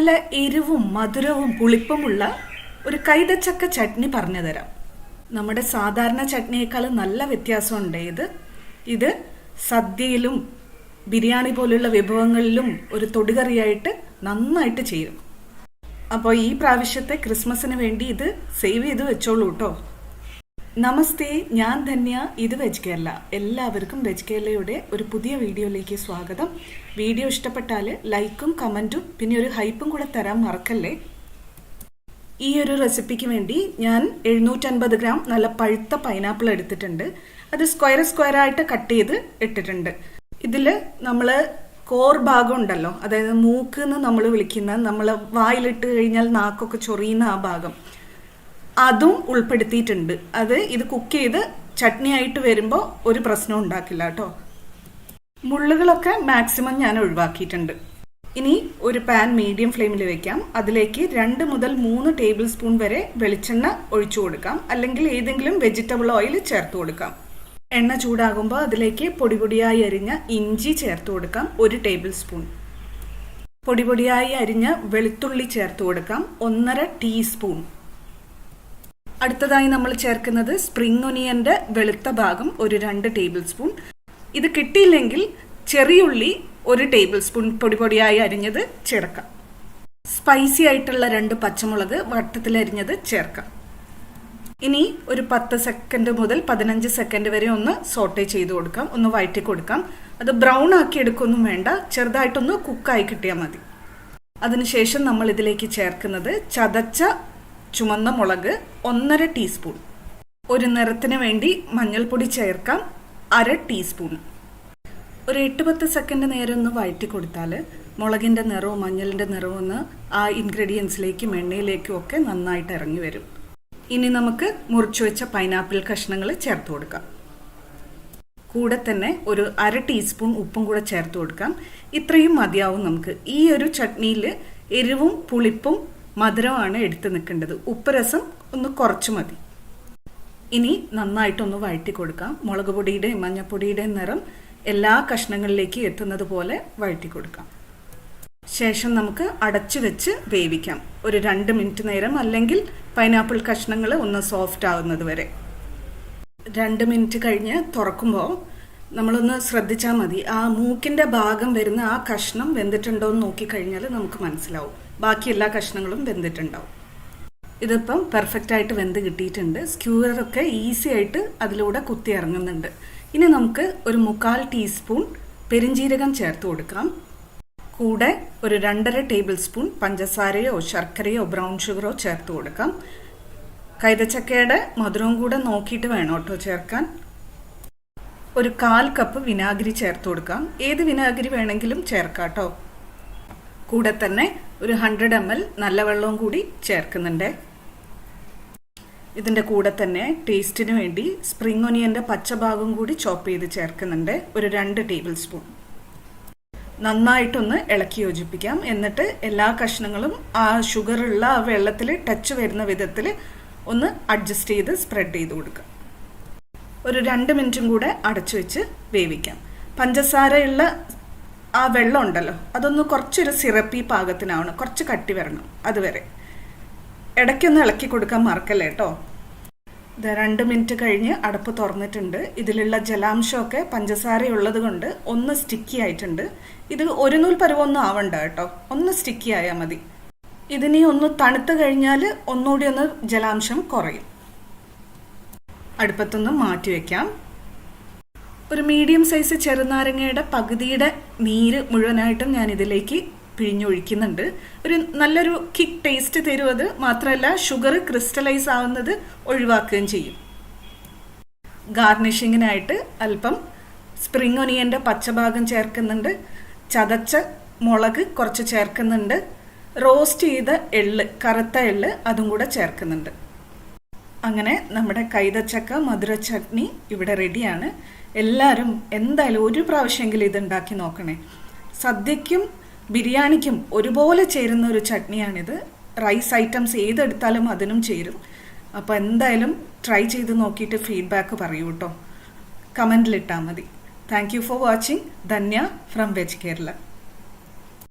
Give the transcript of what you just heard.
നല്ല എരിവും മധുരവും പുളിപ്പുമുള്ള ഒരു കൈതച്ചക്ക ചട്നി പറഞ്ഞു തരാം. നമ്മുടെ സാധാരണ ചട്നിയേക്കാൾ നല്ല വ്യത്യാസമുണ്ട്. ഇത് സദ്യയിലും ബിരിയാണി പോലുള്ള വിഭവങ്ങളിലും ഒരു തൊടുകറിയായിട്ട് നന്നായിട്ട് ചെയ്യും. അപ്പോൾ ഈ പ്രാവശ്യത്തെ ക്രിസ്മസിന് വേണ്ടി ഇത് സേവ് ചെയ്ത് വെച്ചോളൂ കേട്ടോ. നമസ്തേ, ഞാൻ ധന്യ. ഇത് വെജ് കേരള. എല്ലാവർക്കും വെജ് കേരളയുടെ ഒരു പുതിയ വീഡിയോയിലേക്ക് സ്വാഗതം. വീഡിയോ ഇഷ്ടപ്പെട്ടാൽ ലൈക്കും കമൻറ്റും പിന്നെ ഒരു ഹൈപ്പും കൂടെ തരാൻ മറക്കല്ലേ. ഈ ഒരു റെസിപ്പിക്ക് വേണ്ടി ഞാൻ 750 ഗ്രാം നല്ല പഴുത്ത പൈനാപ്പിൾ എടുത്തിട്ടുണ്ട്. അത് സ്ക്വയറായിട്ട് കട്ട് ചെയ്ത് ഇട്ടിട്ടുണ്ട്. ഇതിൽ നമ്മൾ കോർ ഭാഗം ഉണ്ടല്ലോ, അതായത് മൂക്ക് എന്ന് നമ്മൾ വിളിക്കുന്ന, നമ്മൾ വായിലിട്ട് കഴിഞ്ഞാൽ നാക്കൊക്കെ ചൊറിയുന്ന ആ ഭാഗം, അതും ഉൾപ്പെടുത്തിയിട്ടുണ്ട്. ഇത് കുക്ക് ചെയ്ത് ചട്നി ആയിട്ട് വരുമ്പോൾ ഒരു പ്രശ്നവും ഉണ്ടാക്കില്ല കേട്ടോ. മുള്ളുകളൊക്കെ മാക്സിമം ഞാൻ ഒഴിവാക്കിയിട്ടുണ്ട്. ഇനി ഒരു പാൻ മീഡിയം ഫ്ലെയിമിൽ വെക്കാം. അതിലേക്ക് 2 മുതൽ 3 ടേബിൾ സ്പൂൺ വരെ വെളിച്ചെണ്ണ ഒഴിച്ചു കൊടുക്കാം, അല്ലെങ്കിൽ ഏതെങ്കിലും വെജിറ്റബിൾ ഓയിൽ ചേർത്ത് കൊടുക്കാം. എണ്ണ ചൂടാകുമ്പോൾ അതിലേക്ക് പൊടിയായി അരിഞ്ഞ ഇഞ്ചി ചേർത്ത് കൊടുക്കാം, 1 ടേബിൾ സ്പൂൺ. പൊടിയായി അരിഞ്ഞ വെളുത്തുള്ളി ചേർത്ത് കൊടുക്കാം, 1.5 ടീസ്പൂൺ. അടുത്തതായി നമ്മൾ ചേർക്കുന്നത് സ്പ്രിംഗ് ഒനിയന്റെ വെളുത്ത ഭാഗം, ഒരു 2 ടേബിൾ സ്പൂൺ. ഇത് കിട്ടിയില്ലെങ്കിൽ ചെറിയുള്ളി 1 ടേബിൾ സ്പൂൺ പൊടിയായി അരിഞ്ഞത് ചേർക്കാം. സ്പൈസി ആയിട്ടുള്ള 2 പച്ചമുളക് വട്ടത്തിലരിഞ്ഞത് ചേർക്കാം. ഇനി ഒരു 10 സെക്കൻഡ് മുതൽ 15 സെക്കൻഡ് വരെ ഒന്ന് സോട്ടേ ചെയ്ത് കൊടുക്കാം, ഒന്ന് വഴറ്റി കൊടുക്കാം. അത് ബ്രൗൺ ആക്കി എടുക്കൊന്നും വേണ്ട, ചെറുതായിട്ടൊന്ന് കുക്കായി കിട്ടിയാൽ മതി. അതിനുശേഷം നമ്മൾ ഇതിലേക്ക് ചേർക്കുന്നത് ചതച്ച ചുമന്ന മുളക് 1.5 ടീസ്പൂൺ. ഒരു നിറത്തിന് വേണ്ടി മഞ്ഞൾപ്പൊടി ചേർക്കാം, 1/2 ടീസ്പൂൺ. ഒരു 8-10 സെക്കൻഡ് നേരം ഒന്ന് വഴറ്റി കൊടുത്താൽ മുളകിൻ്റെ നിറവും മഞ്ഞളിൻ്റെ നിറവും ഒന്ന് ആ ഇൻഗ്രീഡിയൻസിലേക്കും എണ്ണയിലേക്കും ഒക്കെ നന്നായിട്ട് ഇറങ്ങി വരും. ഇനി നമുക്ക് മുറിച്ചു വെച്ച പൈനാപ്പിൾ കഷ്ണങ്ങൾ ചേർത്ത് കൊടുക്കാം. കൂടെ തന്നെ ഒരു 1/2 ടീസ്പൂൺ ഉപ്പും കൂടെ ചേർത്ത് കൊടുക്കാം. ഇത്രയും മതിയാവും നമുക്ക്. ഈ ഒരു ചട്നിയിൽ എരിവും പുളിപ്പും മധുരമാണ് എടുത്ത് നിൽക്കേണ്ടത്. ഉപ്പ് രസം ഒന്ന് കുറച്ച് മതി. ഇനി നന്നായിട്ടൊന്ന് വഴറ്റി കൊടുക്കാം. മുളക് പൊടിയുടെയും മഞ്ഞൾപ്പൊടിയുടെയും നിറം എല്ലാ കഷ്ണങ്ങളിലേക്ക് എത്തുന്നത് പോലെ വഴറ്റി കൊടുക്കാം. ശേഷം നമുക്ക് അടച്ചു വെച്ച് വേവിക്കാം, ഒരു 2 മിനിറ്റ് നേരം, അല്ലെങ്കിൽ പൈനാപ്പിൾ കഷ്ണങ്ങൾ ഒന്ന് സോഫ്റ്റ് ആവുന്നത് വരെ. 2 മിനിറ്റ് കഴിഞ്ഞ് തുറക്കുമ്പോൾ നമ്മളൊന്ന് ശ്രദ്ധിച്ചാൽ മതി. ആ മൂക്കിൻ്റെ ഭാഗം വരുന്ന ആ കഷ്ണം വെന്തിട്ടുണ്ടോ എന്ന് നോക്കിക്കഴിഞ്ഞാൽ നമുക്ക് മനസ്സിലാവും. ബാക്കി എല്ലാ കഷ്ണങ്ങളും വെന്തിട്ടുണ്ടാവും. ഇതിപ്പം പെർഫെക്റ്റ് ആയിട്ട് വെന്ത് കിട്ടിയിട്ടുണ്ട്. സ്ക്യൂറൊക്കെ ഈസി ആയിട്ട് അതിലൂടെ കുത്തി ഇറങ്ങുന്നുണ്ട്. ഇനി നമുക്ക് ഒരു 1/4 ടീസ്പൂൺ പെരിഞ്ജീരകം ചേർത്ത് കൊടുക്കാം. കൂടെ ഒരു 2.5 ടേബിൾ സ്പൂൺ പഞ്ചസാരയോ ശർക്കരയോ ബ്രൗൺ ഷുഗറോ ചേർത്ത് കൊടുക്കാം. കൈതച്ചക്കയുടെ മധുരവും കൂടെ നോക്കിയിട്ട് വേണം കേട്ടോ ചേർക്കാൻ. ഒരു 1/4 കപ്പ് വിനാഗിരി ചേർത്ത് കൊടുക്കാം. ഏത് വിനാഗിരി വേണമെങ്കിലും ചേർക്കാം കേട്ടോ. കൂടെ തന്നെ ഒരു 100 ml നല്ല വെള്ളവും കൂടി ചേർക്കുന്നുണ്ട്. ഇതിൻ്റെ കൂടെ തന്നെ ടേസ്റ്റിന് വേണ്ടി സ്പ്രിംഗ് ഒനിയൻ്റെ പച്ചഭാഗം കൂടി ചോപ്പ് ചെയ്ത് ചേർക്കുന്നുണ്ട്, ഒരു 2 ടേബിൾ സ്പൂൺ. നന്നായിട്ടൊന്ന് ഇളക്കി യോജിപ്പിക്കാം. എന്നിട്ട് എല്ലാ കഷ്ണങ്ങളും ആ ഷുഗറുള്ള ആ വെള്ളത്തിൽ ടച്ച് വരുന്ന വിധത്തിൽ ഒന്ന് അഡ്ജസ്റ്റ് ചെയ്ത് സ്പ്രെഡ് ചെയ്ത് കൊടുക്കാം. ഒരു 2 മിനിറ്റും കൂടെ അടച്ചു വെച്ച് വേവിക്കാം. പഞ്ചസാരയുള്ള ആ വെള്ളം ഉണ്ടല്ലോ, അതൊന്ന് കുറച്ചൊരു സിറപ്പി പാകത്തിനാവണം, കുറച്ച് കട്ടി വരണം. അതുവരെ ഇടയ്ക്കൊന്ന് ഇളക്കി കൊടുക്കാൻ മറക്കല്ലേ കേട്ടോ. ഇത് 2 മിനിറ്റ് കഴിഞ്ഞ് അടപ്പ് തുറന്നിട്ടുണ്ട്. ഇതിലുള്ള ജലാംശമൊക്കെ പഞ്ചസാരയുള്ളത് കൊണ്ട് ഒന്ന് സ്റ്റിക്കി ആയിട്ടുണ്ട്. ഇത് ഒരു നൂൽ പരുവൊന്നും ആവണ്ട കേട്ടോ, ഒന്ന് സ്റ്റിക്കി ആയാൽ മതി. ഇതിനി ഒന്ന് തണുത്ത് കഴിഞ്ഞാൽ ഒന്നുകൂടി ഒന്ന് ജലാംശം കുറയും. അടുപ്പത്തൊന്ന് മാറ്റി വയ്ക്കാം. ഒരു മീഡിയം സൈസ് ചെറുനാരങ്ങയുടെ പകുതിയുടെ നീര് മുഴുവനായിട്ടും ഞാൻ ഇതിലേക്ക് പിഴിഞ്ഞൊഴിക്കുന്നുണ്ട്. ഒരു നല്ലൊരു കിക്ക് ടേസ്റ്റ് തരും. അത് മാത്രമല്ല ഷുഗർ ക്രിസ്റ്റലൈസ് ആവുന്നത് ഒഴിവാക്കുകയും ചെയ്യും. ഗാർണിഷിങ്ങിനായിട്ട് അല്പം സ്പ്രിംഗ് ഒനിയൻ്റെ പച്ചഭാഗം ചേർക്കുന്നുണ്ട്. ചതച്ച മുളക് കുറച്ച് ചേർക്കുന്നുണ്ട്. റോസ്റ്റ് ചെയ്ത എള്ള്, കറുത്ത എള്ള്, അതും കൂടെ ചേർക്കുന്നുണ്ട്. അങ്ങനെ നമ്മുടെ കൈതച്ചക്ക മധുര ചട്നി ഇവിടെ റെഡിയാണ്. എല്ലാവരും എന്തായാലും ഒരു പ്രാവശ്യമെങ്കിലും ഇത് ഉണ്ടാക്കി നോക്കണേ. സദ്യയ്ക്കും ബിരിയാണിക്കും ഒരുപോലെ ചേരുന്ന ഒരു ചട്നിയാണിത്. റൈസ് ഐറ്റംസ് ഏതെടുത്താലും അതിനും ചേരും. അപ്പോൾ എന്തായാലും ട്രൈ ചെയ്ത് നോക്കിയിട്ട് ഫീഡ്ബാക്ക് പറയൂ കേട്ടോ, കമൻറ്റിലിട്ടാൽ മതി. Thank you for watching. Dhanya from veg Kerala.